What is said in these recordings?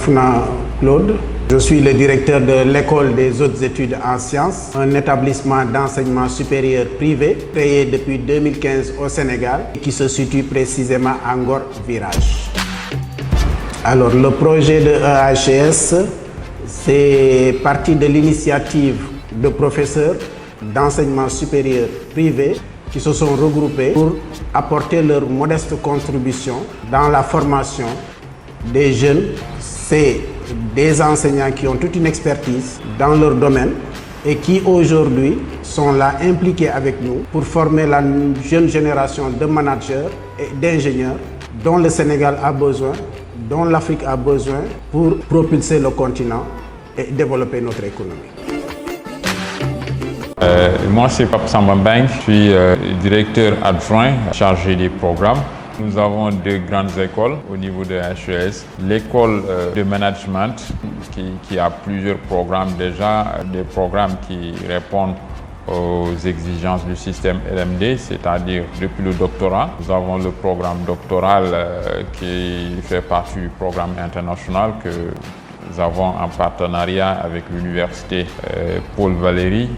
Bafna Claude. Je suis le directeur de l'École des hautes études en sciences, un établissement d'enseignement supérieur privé créé depuis 2015 au Sénégal qui se situe précisément à Ngor Virage. Alors le projet de EHES, c'est parti de l'initiative de professeurs d'enseignement supérieur privé qui se sont regroupés pour apporter leur modeste contribution dans la formation des jeunes. C'est des enseignants qui ont toute une expertise dans leur domaine et qui aujourd'hui sont là impliqués avec nous pour former la jeune génération de managers et d'ingénieurs dont le Sénégal a besoin, dont l'Afrique a besoin pour propulser le continent et développer notre économie. Moi, c'est Pape Samba Mbeng, je suis directeur adjoint chargé des programmes. Nous avons deux grandes écoles au niveau de HES. L'école de management qui a plusieurs programmes déjà, des programmes qui répondent aux exigences du système LMD, c'est-à-dire depuis le doctorat. Nous avons le programme doctoral qui fait partie du programme international que nous avons en partenariat avec l'université Paul Valéry,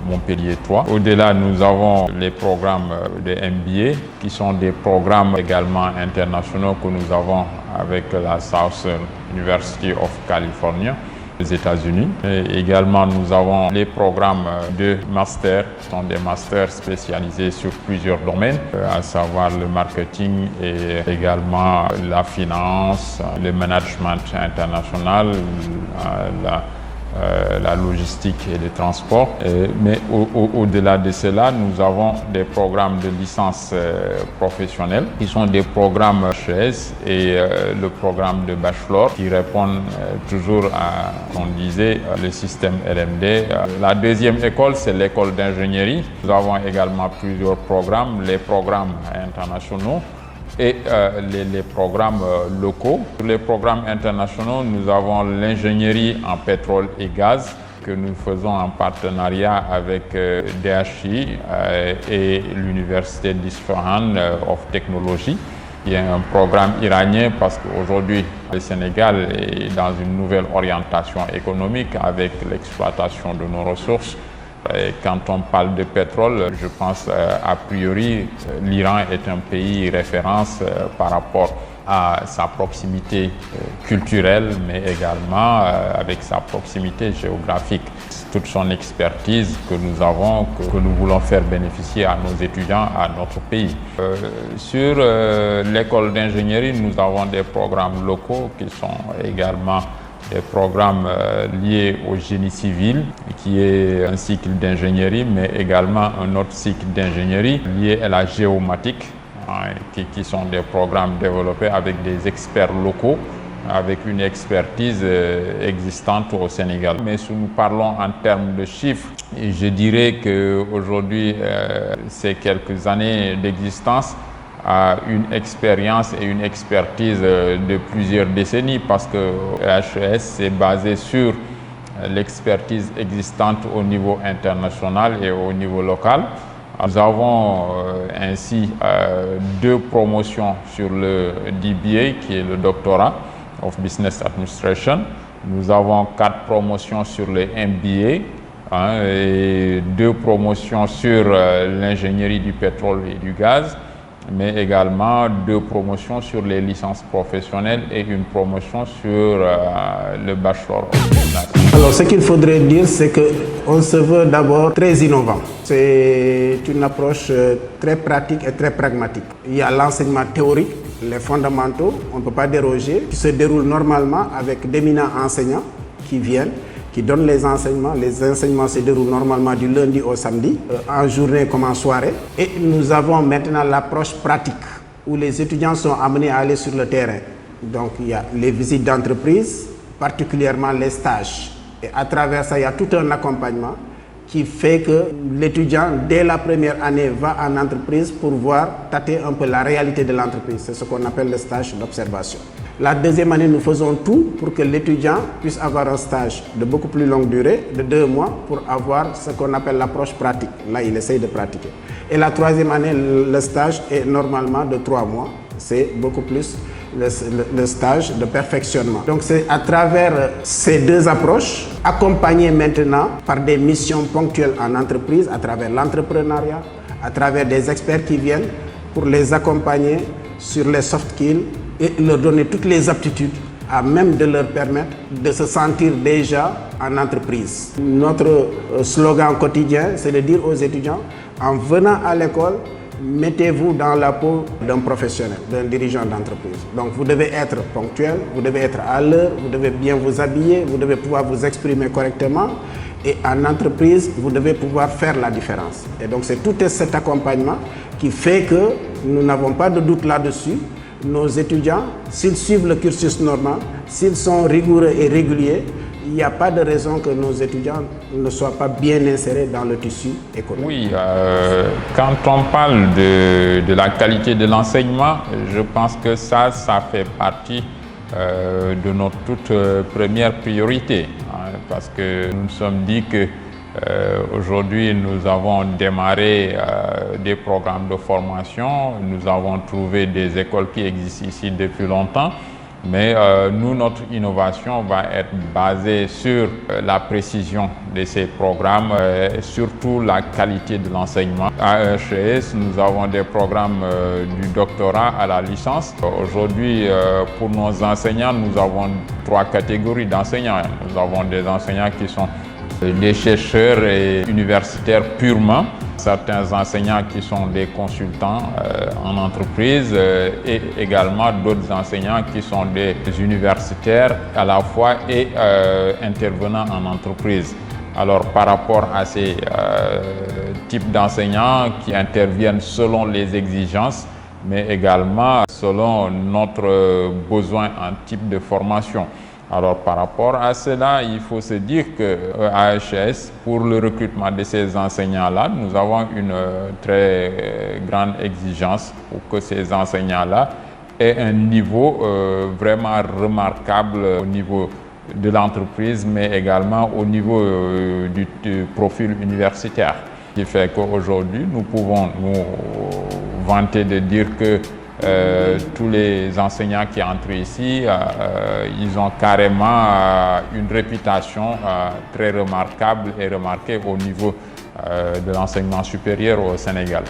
Montpellier 3. Au-delà, nous avons les programmes de MBA, qui sont des programmes également internationaux que nous avons avec la Southern University of California, aux États-Unis. Et également, nous avons les programmes de master, qui sont des masters spécialisés sur plusieurs domaines, à savoir le marketing et également la finance, le management international, la logistique et le transport. Mais au-delà de cela, nous avons des programmes de licence professionnelle qui sont des programmes HES et le programme de bachelor qui répondent toujours à, on disait, le système LMD. La deuxième école, c'est l'école d'ingénierie. Nous avons également plusieurs programmes, les programmes internationaux et les programmes locaux. Pour les programmes internationaux, nous avons l'ingénierie en pétrole et gaz que nous faisons en partenariat avec DHI et l'université d'Isfahan of Technology. Il y a un programme iranien parce qu'aujourd'hui, le Sénégal est dans une nouvelle orientation économique avec l'exploitation de nos ressources. Et quand on parle de pétrole, je pense a priori l'Iran est un pays référence par rapport à sa proximité culturelle, mais également avec sa proximité géographique. Toute son expertise que nous avons, que nous voulons faire bénéficier à nos étudiants, à notre pays. Sur l'école d'ingénierie, nous avons des programmes locaux qui sont également des programmes liés au génie civil, qui est un cycle d'ingénierie, mais également un autre cycle d'ingénierie lié à la géomatique, qui sont des programmes développés avec des experts locaux, avec une expertise existante au Sénégal. Mais si nous parlons en termes de chiffres, je dirais qu'aujourd'hui, ces quelques années d'existence, a une expérience et une expertise de plusieurs décennies parce que HES s'est basé sur l'expertise existante au niveau international et au niveau local. Nous avons ainsi deux promotions sur le DBA qui est le doctorat of Business Administration. Nous avons 4 promotions sur le MBA et 2 promotions sur l'ingénierie du pétrole et du gaz, mais également 2 promotions sur les licences professionnelles et une promotion sur le bachelor. Alors ce qu'il faudrait dire, c'est qu'on se veut d'abord très innovant. C'est une approche très pratique et très pragmatique. Il y a l'enseignement théorique, les fondamentaux, on ne peut pas déroger, qui se déroule normalement avec d'éminents enseignants qui viennent, qui donnent les enseignements. Les enseignements se déroulent normalement du lundi au samedi, en journée comme en soirée. Et nous avons maintenant l'approche pratique, où les étudiants sont amenés à aller sur le terrain. Donc il y a les visites d'entreprise, particulièrement les stages. Et à travers ça, il y a tout un accompagnement qui fait que l'étudiant, dès la première année, va en entreprise pour voir, tâter un peu la réalité de l'entreprise. C'est ce qu'on appelle le stage d'observation. La deuxième année, nous faisons tout pour que l'étudiant puisse avoir un stage de beaucoup plus longue durée, de 2 mois, pour avoir ce qu'on appelle l'approche pratique. Là, il essaye de pratiquer. Et la troisième année, le stage est normalement de 3 mois. C'est beaucoup plus le stage de perfectionnement. Donc c'est à travers ces deux approches, accompagnées maintenant par des missions ponctuelles en entreprise, à travers l'entrepreneuriat, à travers des experts qui viennent pour les accompagner sur les soft skills et leur donner toutes les aptitudes à même de leur permettre de se sentir déjà en entreprise. Notre slogan quotidien, c'est de dire aux étudiants, en venant à l'école, mettez-vous dans la peau d'un professionnel, d'un dirigeant d'entreprise. Donc vous devez être ponctuel, vous devez être à l'heure, vous devez bien vous habiller, vous devez pouvoir vous exprimer correctement. Et en entreprise, vous devez pouvoir faire la différence. Et donc c'est tout cet accompagnement qui fait que nous n'avons pas de doute là-dessus. Nos étudiants, s'ils suivent le cursus normal, s'ils sont rigoureux et réguliers, il n'y a pas de raison que nos étudiants ne soient pas bien insérés dans le tissu économique. Oui, quand on parle de la qualité de l'enseignement, je pense que ça fait partie de notre toute première priorité. Parce que nous nous sommes dit que aujourd'hui nous avons démarré des programmes de formation, nous avons trouvé des écoles qui existent ici depuis longtemps, mais nous, notre innovation va être basée sur la précision de ces programmes et surtout la qualité de l'enseignement. À EHES, nous avons des programmes du doctorat à la licence. Aujourd'hui, pour nos enseignants, nous avons 3 catégories d'enseignants. Nous avons des enseignants qui sont des chercheurs et universitaires purement, certains enseignants qui sont des consultants en entreprise et également d'autres enseignants qui sont des universitaires à la fois et intervenants en entreprise. Alors par rapport à ces types d'enseignants qui interviennent selon les exigences, mais également selon notre besoin en type de formation. Alors par rapport à cela, il faut se dire qu'à EHES, pour le recrutement de ces enseignants-là, nous avons une très grande exigence pour que ces enseignants-là aient un niveau vraiment remarquable au niveau de l'entreprise, mais également au niveau du profil universitaire. Ce qui fait qu'aujourd'hui, nous pouvons nous vanter de dire que tous les enseignants qui entrent ici, ils ont carrément une réputation très remarquable et remarquée au niveau de l'enseignement supérieur au Sénégal.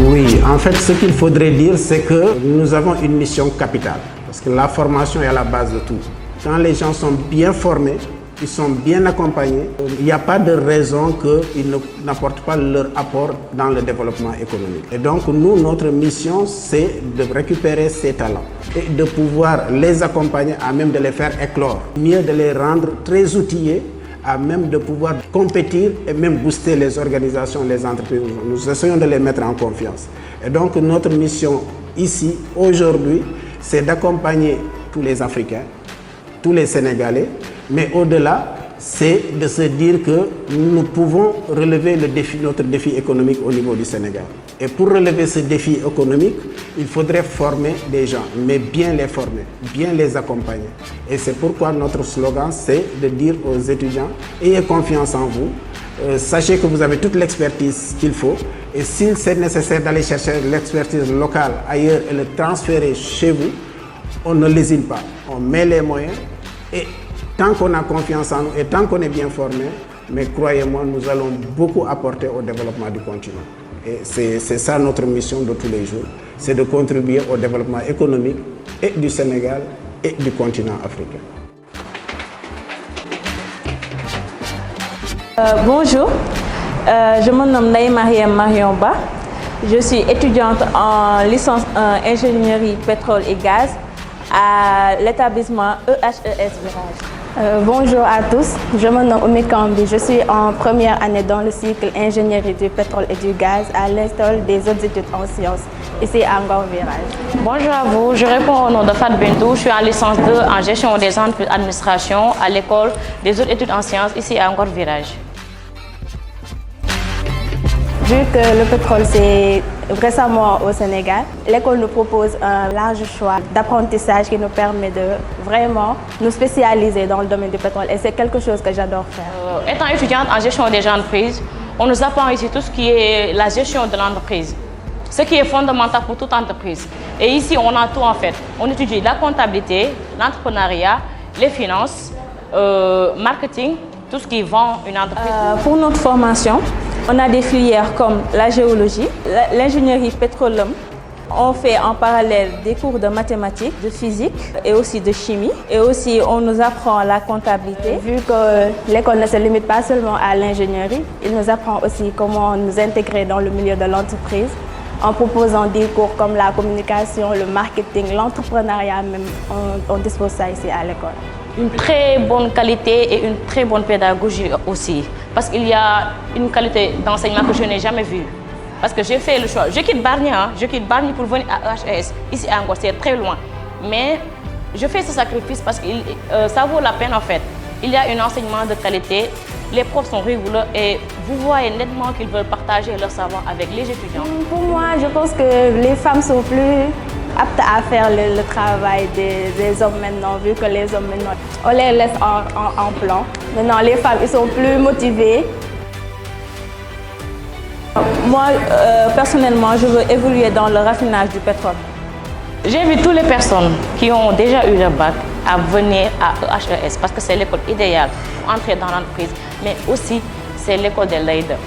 Oui, en fait, ce qu'il faudrait dire, c'est que nous avons une mission capitale, parce que la formation est à la base de tout. Quand les gens sont bien formés, ils sont bien accompagnés, il n'y a pas de raison qu'ils n'apportent pas leur apport dans le développement économique. Et donc, nous, notre mission, c'est de récupérer ces talents et de pouvoir les accompagner à même de les faire éclore, mieux de les rendre très outillés, à même de pouvoir compétir et même booster les organisations, les entreprises. Nous essayons de les mettre en confiance. Et donc, notre mission ici, aujourd'hui, c'est d'accompagner tous les Africains, tous les Sénégalais, mais au-delà, c'est de se dire que nous pouvons relever notre défi économique au niveau du Sénégal. Et pour relever ce défi économique, il faudrait former des gens, mais bien les former, bien les accompagner. Et c'est pourquoi notre slogan, c'est de dire aux étudiants, ayez confiance en vous, sachez que vous avez toute l'expertise qu'il faut, et si c'est nécessaire d'aller chercher l'expertise locale ailleurs et le transférer chez vous, on ne lésine pas, on met les moyens, et tant qu'on a confiance en nous et tant qu'on est bien formé, mais croyez-moi, nous allons beaucoup apporter au développement du continent. Et c'est ça notre mission de tous les jours, c'est de contribuer au développement économique et du Sénégal et du continent africain. Bonjour, je me nomme Ndaye Mariam Ba. Je suis étudiante en licence en ingénierie pétrole et gaz à l'établissement EHES Virage. Bonjour à tous, je me nomme Oumi Kambi, je suis en première année dans le cycle ingénierie du pétrole et du gaz à l'École des hautes études en sciences, ici à Ngor Virage. Bonjour à vous, je réponds au nom de Fat Bentou, je suis en licence 2 en gestion des entreprises administration à l'École des hautes études en sciences, ici à Ngor Virage. Vu que le pétrole c'est récemment au Sénégal, l'école nous propose un large choix d'apprentissage qui nous permet de vraiment nous spécialiser dans le domaine du pétrole et c'est quelque chose que j'adore faire. Étant étudiante en gestion des entreprises, on nous apprend ici tout ce qui est la gestion de l'entreprise. ce qui est fondamental pour toute entreprise. Et ici, on a tout en fait. On étudie la comptabilité, l'entrepreneuriat, les finances, marketing, tout ce qui vend une entreprise. Pour notre formation, on a des filières comme la géologie, l'ingénierie pétrolière. On fait en parallèle des cours de mathématiques, de physique et aussi de chimie. Et aussi, on nous apprend la comptabilité. Vu que l'école ne se limite pas seulement à l'ingénierie, il nous apprend aussi comment nous intégrer dans le milieu de l'entreprise en proposant des cours comme la communication, le marketing, l'entrepreneuriat même. On dispose ça ici à l'école. Une très bonne qualité et une très bonne pédagogie aussi. Parce qu'il y a une qualité d'enseignement que je n'ai jamais vue. Parce que j'ai fait le choix. Je quitte Bargny pour venir à EHS. Ici à Ngor, c'est très loin. Mais je fais ce sacrifice parce que ça vaut la peine en fait. Il y a un enseignement de qualité, les profs sont rigoureux et vous voyez nettement qu'ils veulent partager leur savoir avec les étudiants. Pour moi, je pense que les femmes sont plus aptes à faire le travail des hommes maintenant, vu que les hommes maintenant, on les laisse en plan. Maintenant, les femmes, ils sont plus motivées. Moi, personnellement, je veux évoluer dans le raffinage du pétrole. J'invite toutes les personnes qui ont déjà eu le bac à venir à EHS parce que c'est l'école idéale pour entrer dans l'entreprise, mais aussi c'est l'école des leaders.